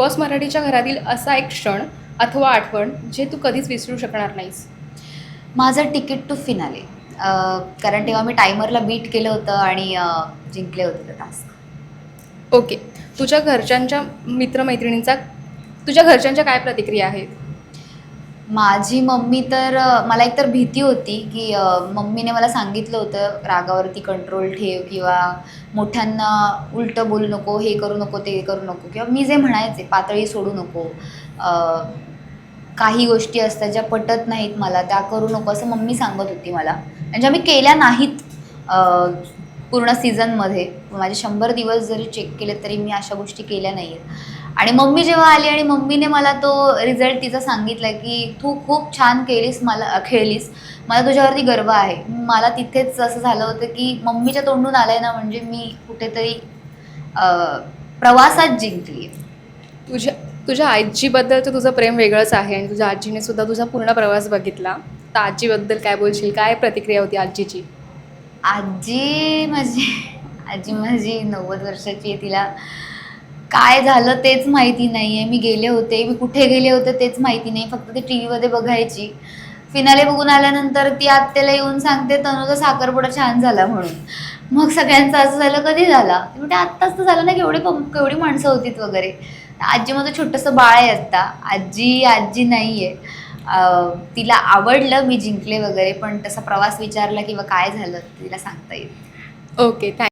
Boss मराठीच्या घरातील असा एक क्षण अथवा आठवण जे तू कधीच विसरू शकणार नाहीस? माझं तिकीट टू फिनाले. कारण तेव्हा मी टायमरला बीट केलं होतं आणि जिंकले होते ते टास्क. ओके. तुझ्या घरच्यांच्या मित्रमैत्रिणींचा तुझ्या घरच्यांच्या काय प्रतिक्रिया आहेत? माझी मम्मी तर मला एकतर भीती होती की मम्मीने मला सांगितलं होतं रागावरती कंट्रोल ठेव किंवा मोठ्यांना उलटं बोलू नको, हे करू नको, ते करू नको किंवा मी जे म्हणायचे पातळी सोडू नको. काही गोष्टी असतात ज्या पटत नाहीत मला त्या करू नको असं मम्मी सांगत होती मला. आणि ज्या मी केल्या नाहीत पूर्ण सीझनमध्ये. माझे 100 दिवस जरी चेक केले तरी मी अशा गोष्टी केल्या नाही आहेत. आणि मम्मी जेव्हा आली आणि मम्मीने मला तो रिझल्ट तिचा सांगितला की तू खूप छान केलीस, मला खेळलीस, मला तुझ्यावरती गर्व आहे. मला तिथेच असं झालं होतं की मम्मीच्या तोंडून आलं आहे ना, म्हणजे मी कुठेतरी प्रवासात जिंकली. तुझ्या तुझ्या आजीबद्दलचं तुझं प्रेम वेगळंच आहे आणि तुझ्या आजीने सुद्धा तुझा पूर्ण प्रवास बघितला. तर आजीबद्दल काय बोलशील? काय प्रतिक्रिया होती आजीची? आजी माझी 90 वर्षाची आहे. तिला काय झालं तेच माहिती नाही आहे. मी गेले होते, मी कुठे गेले होते तेच माहिती नाही. फक्त ते टी व्हीमध्ये बघायची. फिनाले बघून आल्यानंतर ती आत्याला येऊन सांगते, "तनूचा साखरपुडा छान झाला" म्हणून. मग सगळ्यांचं असं झालं, "कधी झाला?" ती म्हणते, "आत्ताच तर झालं ना, केवढी माणसं होतीत वगैरे." आजी माझं छोटंसं बाळ आहे आत्ता. आजी आजी नाही आहे. तिला आवडलं मी जिंकले वगैरे, पण तसा प्रवास विचारला किंवा काय झालं तिला सांगता येईल. ओके.